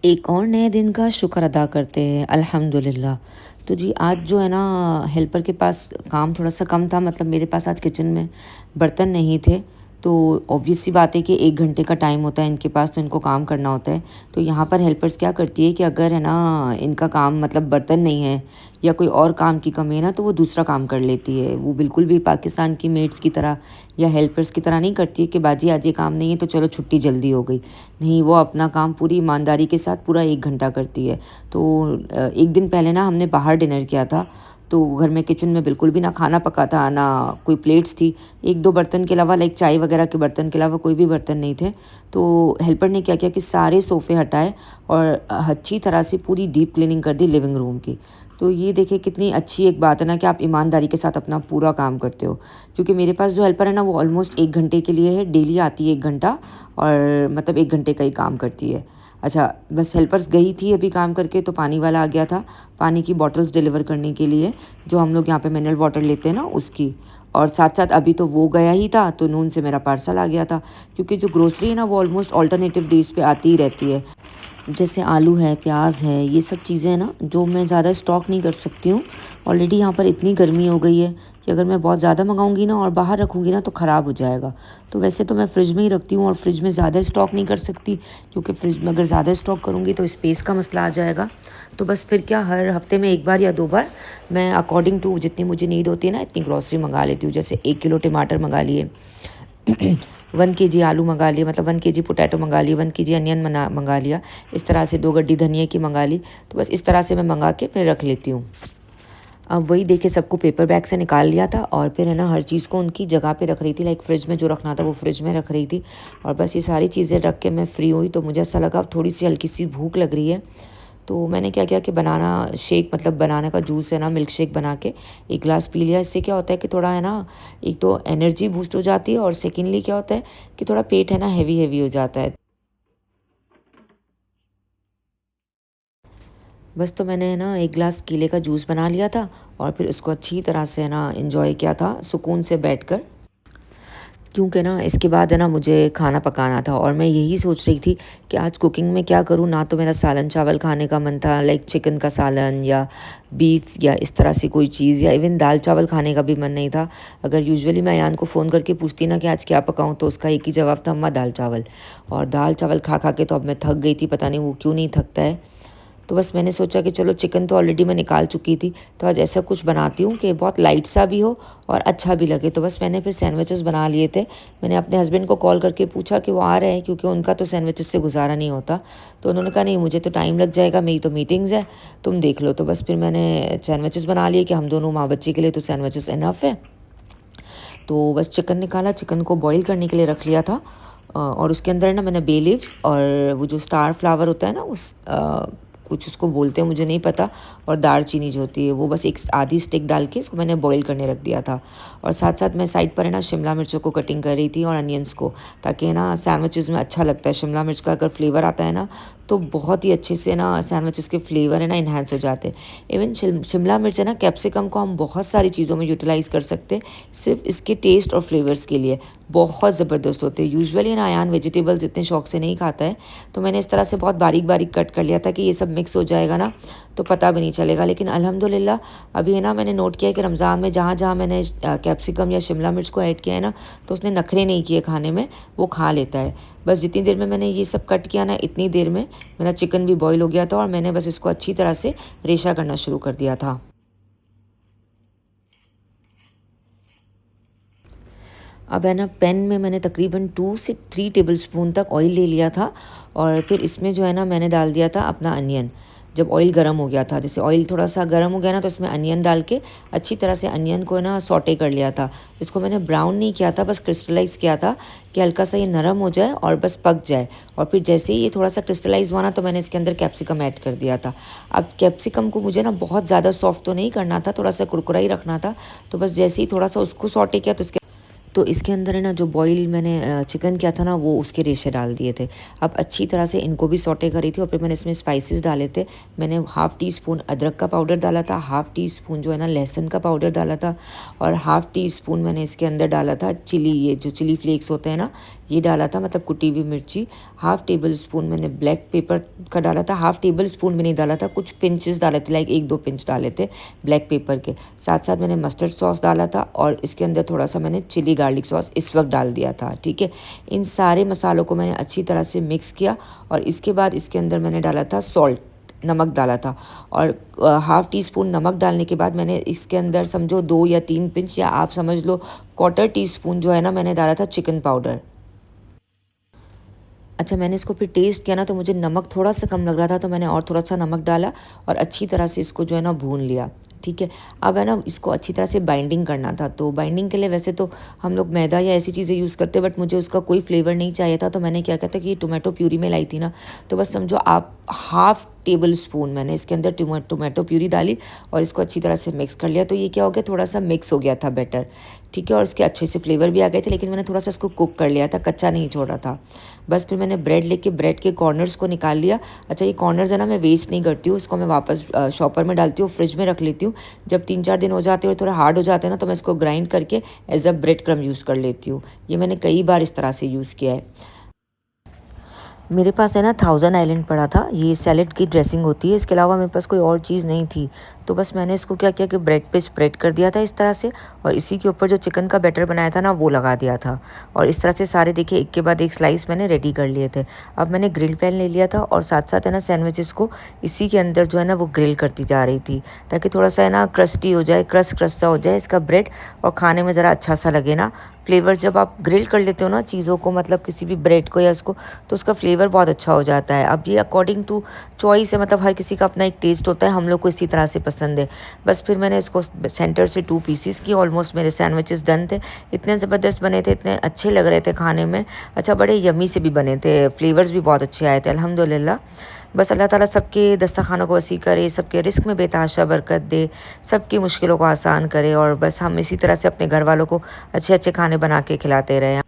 एक और नए दिन का शुक्र अदा करते हैं अल्हम्दुलिल्लाह। तो जी आज जो है ना हेल्पर के पास काम थोड़ा-सा कम था, मतलब मेरे पास आज किचन में बर्तन नहीं थे। तो ऑब्वियस सी बात है कि 1 घंटे का टाइम होता है इनके पास, तो इनको काम करना होता है। तो यहाँ पर हेल्पर्स क्या करती है कि अगर है ना इनका काम मतलब बर्तन नहीं है या कोई और काम की कमी है ना, तो वो दूसरा काम कर लेती है। वो बिल्कुल भी पाकिस्तान की मेड्स की तरह या हेल्पर्स की तरह नहीं करती है कि बाजी आज ये काम नहीं है तो चलो छुट्टी जल्दी हो गई। नहीं, वो अपना काम पूरी ईमानदारी के साथ पूरा 1 घंटा करती है। तो एक दिन पहले ना हमने बाहर डिनर किया था, तो घर में किचन में बिल्कुल भी ना खाना पका था, ना कोई प्लेट्स थी। 1-2 बर्तन के अलावा, लाइक चाय वगैरह के बर्तन के अलावा कोई भी बर्तन नहीं थे। तो हेल्पर ने क्या किया कि सारे सोफ़े हटाए और अच्छी तरह से पूरी डीप क्लीनिंग कर दी लिविंग रूम की। तो ये देखिए कितनी अच्छी एक बात है ना कि आप ईमानदारी के साथ अपना पूरा काम करते हो। क्योंकि मेरे पास जो हेल्पर है ना वो ऑलमोस्ट 1 घंटे के लिए है, डेली आती है 1 घंटा और मतलब 1 घंटे का ही काम करती है। अच्छा, बस हेल्पर्स गई थी अभी काम करके, तो पानी वाला आ गया था, पानी की बॉटल्स डिलीवर करने के लिए, जो हम लोग यहाँ पे मिनरल वाटर लेते हैं ना उसकी। और साथ-साथ अभी तो वो गया ही था, तो नून से मेरा पार्सल आ गया था। क्योंकि जो ग्रोसरी है ना वो ऑलमोस्ट अल्टरनेटिव डेज़ पे आती ही रहती है। जैसे आलू है, प्याज है, ये सब चीज़ें हैं ना जो मैं ज़्यादा स्टॉक नहीं कर सकती हूँ। ऑलरेडी यहाँ पर इतनी गर्मी हो गई है कि अगर मैं बहुत ज़्यादा मंगाऊंगी ना और बाहर रखूँगी ना तो ख़राब हो जाएगा। तो वैसे तो मैं फ्रिज में ही रखती हूँ और फ्रिज में ज़्यादा स्टॉक नहीं कर सकती, क्योंकि फ्रिज में अगर ज़्यादा स्टॉक करूँगी तो स्पेस का मसला आ जाएगा। तो बस फिर क्या, हर हफ्ते में 1 बार या 2 बार मैं अकॉर्डिंग टू जितनी मुझे नीड होती है ना इतनी ग्रॉसरी मंगा लेती हूँ। जैसे 1 किलो टमाटर मंगा लिए, 1 केजी आलू मंगा लिए, मतलब 1 केजी पोटैटो मंगा लिए, 1 केजी अनियन मंगा लिया, इस तरह से 2 गड्डी धनिया की मंगा ली। तो बस इस तरह से मैं मंगा के फिर रख लेती हूँ। अब वही देखिए सबको पेपर बैग से निकाल लिया था और फिर है ना हर चीज़ को उनकी जगह पे रख रही थी, लाइक फ्रिज में जो रखना था वो फ्रिज में रख रही थी। और बस ये सारी चीज़ें रख के मैं फ्री हुई, तो मुझे ऐसा लगा अब थोड़ी सी हल्की सी भूख लग रही है। तो मैंने क्या किया कि बनाना शेक, मतलब बनाना का जूस है ना, मिल्क शेक बना के 1 गिलास पी लिया। इससे क्या होता है कि थोड़ा है ना, एक तो एनर्जी बूस्ट हो जाती है और सेकेंडली क्या होता है कि थोड़ा पेट है ना हैवी हैवी हो जाता है। बस तो मैंने ना 1 गिलास केले का जूस बना लिया था और फिर उसको अच्छी तरह से है ना एंजॉय किया था सुकून से बैठकर। क्योंकि ना इसके बाद है ना मुझे खाना पकाना था और मैं यही सोच रही थी कि आज कुकिंग में क्या करूँ। ना तो मेरा सालन चावल खाने का मन था, लाइक चिकन का सालन या बीफ या इस तरह से कोई चीज़, या इवन दाल चावल खाने का भी मन नहीं था। अगर यूजुअली मैं अयान को फ़ोन करके पूछती ना कि आज क्या पकाऊँ, तो उसका एक ही जवाब था, अम्मा दाल चावल। और दाल चावल खा खा के तो अब मैं थक गई थी, पता नहीं वो क्यों नहीं थकता है। तो बस मैंने सोचा कि चलो चिकन तो ऑलरेडी मैं निकाल चुकी थी, तो आज ऐसा कुछ बनाती हूँ कि बहुत लाइट सा भी हो और अच्छा भी लगे। तो बस मैंने फिर सैंडविचेस बना लिए थे। मैंने अपने हस्बैंड को कॉल करके पूछा कि वो आ रहे हैं, क्योंकि उनका तो सैंडविचेस से गुजारा नहीं होता। तो उन्होंने कहा नहीं, मुझे तो टाइम लग जाएगा, मेरी तो मीटिंग्स है, तुम देख लो। तो बस फिर मैंने सैंडविचेस बना लिए कि हम दोनों माँ बच्चे के लिए तो सैंडविचेस इनफ है। तो बस चिकन निकाला, चिकन को बॉईल करने के लिए रख लिया था। और उसके अंदर ना मैंने बे लीव्स और वो जो स्टार फ्लावर होता है ना, उस कुछ उसको बोलते हैं, मुझे नहीं पता, और दालचीनी जो होती है वो बस एक आधी स्टिक डाल के इसको मैंने बॉईल करने रख दिया था। और साथ साथ मैं साइड पर है ना शिमला मिर्चों को कटिंग कर रही थी और अनियंस को, ताकि है ना सैंडविचेस में अच्छा लगता है शिमला मिर्च का अगर फ्लेवर आता है ना, तो बहुत ही अच्छे से ना सैंडविचेस के फ्लेवर है ना इन्हांस हो जाते हैं। इवन शिमला मिर्च है ना, कैप्सिकम को हम बहुत सारी चीज़ों में यूटिलाइज़ कर सकते हैं, सिर्फ इसके टेस्ट और फ्लेवर्स के लिए बहुत ज़बरदस्त होते हैं। यूजुअली ना अयान वेजिटेबल्स इतने शौक से नहीं खाता है, तो मैंने इस तरह से बहुत बारीक बारीक कट कर लिया था कि ये सब मिक्स हो जाएगा ना तो पता भी नहीं चलेगा। लेकिन अल्हम्दुलिल्लाह अभी है ना मैंने नोट किया कि रमज़ान में जहाँ जहाँ मैंने कैप्सिकम या शिमला मिर्च को ऐड किया है ना, तो उसने नखरे नहीं किए खाने में, वो खा लेता है। बस जितनी देर में मैंने ये सब कट किया ना, इतनी देर में मेरा चिकन भी बॉईल हो गया था और मैंने बस इसको अच्छी तरह से रेशा करना शुरू कर दिया था। अब है ना पैन में मैंने तकरीबन 2 से 3 टेबलस्पून तक ऑयल ले लिया था और फिर इसमें जो है ना मैंने डाल दिया था अपना अनियन। जब ऑयल गर्म हो गया था, जैसे ऑयल थोड़ा सा गर्म हो गया ना, तो इसमें अनियन डाल के अच्छी तरह से अनियन को ना सौटे कर लिया था। इसको मैंने ब्राउन नहीं किया था, बस क्रिस्टलाइज़ किया था कि हल्का सा ये नरम हो जाए और बस पक जाए। और फिर जैसे ही ये थोड़ा सा क्रिस्टलाइज़ हुआ ना, तो मैंने इसके अंदर कैप्सिकम ऐड कर दिया था। अब कैप्सिकम को मुझे ना बहुत ज़्यादा सॉफ्ट तो नहीं करना था, थोड़ा सा कुरकुरा ही रखना था। तो बस जैसे ही थोड़ा सा उसको सौटे किया, तो उसके तो इसके अंदर है ना जो बॉईल मैंने चिकन किया था ना वो उसके रेशे डाल दिए थे। अब अच्छी तरह से इनको भी सौटे करी थी और फिर मैंने इसमें स्पाइसेस डाले थे। मैंने हाफ़ टी स्पून अदरक का पाउडर डाला था, हाफ़ टी स्पून जो है ना लहसुन का पाउडर डाला था और हाफ़ टी स्पून मैंने इसके अंदर डाला था चिली, ये जो चिली फ्लेक्स होते हैं ना ये डाला था, मतलब कुटी हुई मिर्ची। हाफ़ टेबल स्पून मैंने ब्लैक पेपर का डाला था, हाफ़ टेबल स्पून भी नहीं डाला था, कुछ पिंचेस डाले थे, लाइक 1-2 पिंच डाले थे ब्लैक पेपर के। साथ साथ मैंने मस्टर्ड सॉस डाला था और इसके अंदर थोड़ा सा मैंने चिली गार्लिक सॉस इस वक्त डाल दिया था। ठीक है, इन सारे मसालों को मैंने अच्छी तरह से मिक्स किया और इसके बाद इसके अंदर मैंने डाला था सॉल्ट, नमक डाला था और हाफ़ टी स्पून नमक डालने के बाद मैंने इसके अंदर समझो 2 या 3 पिंच या आप समझ लो क्वार्टर टी स्पून जो है ना मैंने डाला था चिकन पाउडर। अच्छा, मैंने इसको फिर टेस्ट किया ना तो मुझे नमक थोड़ा सा कम लग रहा था, तो मैंने और थोड़ा सा नमक डाला और अच्छी तरह से इसको जो है ना भून लिया। ठीक है, अब है ना इसको अच्छी तरह से बाइंडिंग करना था। तो बाइंडिंग के लिए वैसे तो हम लोग मैदा या ऐसी चीज़ें यूज़ करते हैं, बट मुझे उसका कोई फ्लेवर नहीं चाहिए था। तो मैंने क्या किया था कि ये टोमेटो प्यूरी में लाई थी ना, तो बस समझो आप हाफ़ टेबल स्पून मैंने इसके अंदर टोमेटो प्यूरी डाली और इसको अच्छी तरह से मिक्स कर लिया। तो ये क्या हो गया, थोड़ा सा मिक्स हो गया था बैटर। ठीक है, और इसके अच्छे से फ्लेवर भी आ गए थे, लेकिन मैंने थोड़ा सा इसको कुक कर लिया था, कच्चा नहीं छोड़ा था। बस फिर मैंने ब्रेड लेके ब्रेड के कॉर्नर्स को निकाल लिया। अच्छा, ये कॉर्नर्स है ना मैं वेस्ट नहीं करती हूँ, उसको मैं वापस शॉपर में डालती हूँ, फ्रिज में रख लेती हूँ। जब 3-4 दिन हो जाते हैं और थोड़े हार्ड हो जाते हैं ना तो मैं इसको ग्राइंड करके as a bread crumb use कर लेती हूँ। ये मैंने कई बार इस तरह से यूज़ किया है। मेरे पास है ना थाउज़ेंड आइलैंड पड़ा था, ये सैलेड की ड्रेसिंग होती है, इसके अलावा मेरे पास कोई और चीज़ नहीं थी। तो बस मैंने इसको क्या किया कि ब्रेड पे स्प्रेड कर दिया था इस तरह से और इसी के ऊपर जो चिकन का बैटर बनाया था ना वो लगा दिया था और इस तरह से सारे देखिए एक के बाद एक स्लाइस मैंने रेडी कर लिए थे। अब मैंने ग्रिल पैन ले लिया था और साथ साथ है ना सैंडविचेस को इसी के अंदर जो है ना वो ग्रिल करती जा रही थी, ताकि थोड़ा सा है ना क्रस्टी हो जाए, क्रस्ट सा हो जाए इसका ब्रेड और खाने में ज़रा अच्छा सा लगे ना। फ्लेवर जब आप ग्रिल कर लेते हो ना चीज़ों को, मतलब किसी भी ब्रेड को या उसको, तो उसका फ्लेवर बहुत अच्छा हो जाता है। अब ये अकॉर्डिंग टू चॉइस है, मतलब हर किसी का अपना एक टेस्ट होता है, हम लोग को इसी तरह से पसंद है। बस फिर मैंने इसको सेंटर से 2 पीसीस की, ऑलमोस्ट मेरे सैंडविचेस डन थे। इतने ज़बरदस्त बने थे, इतने अच्छे लग रहे थे खाने में। अच्छा, बड़े यमी से भी बने थे, फ्लेवर्स भी बहुत अच्छे आए थे अल्हम्दुलिल्लाह। बस अल्लाह ताला सबके दस्तरखानों को वसी करे, सबके रिस्क में बेतहाशा बरकत दे, सबकी मुश्किलों को आसान करे और बस हम इसी तरह से अपने घर वालों को अच्छे अच्छे खाने बना के खिलाते रहें।